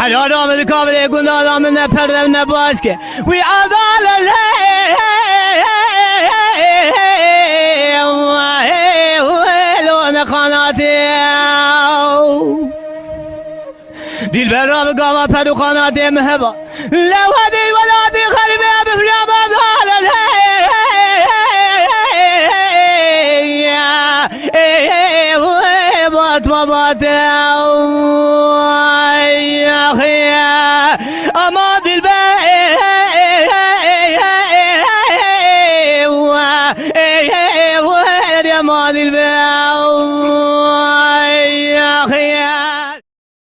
حلال آمد کابل گندال آمد نپرده نباز که وی آدال لون خاناتی دیل بر را بگاوا پدو خاناتی مهبا لوحدی ولادی خریبه بفریا بازال بات ما باته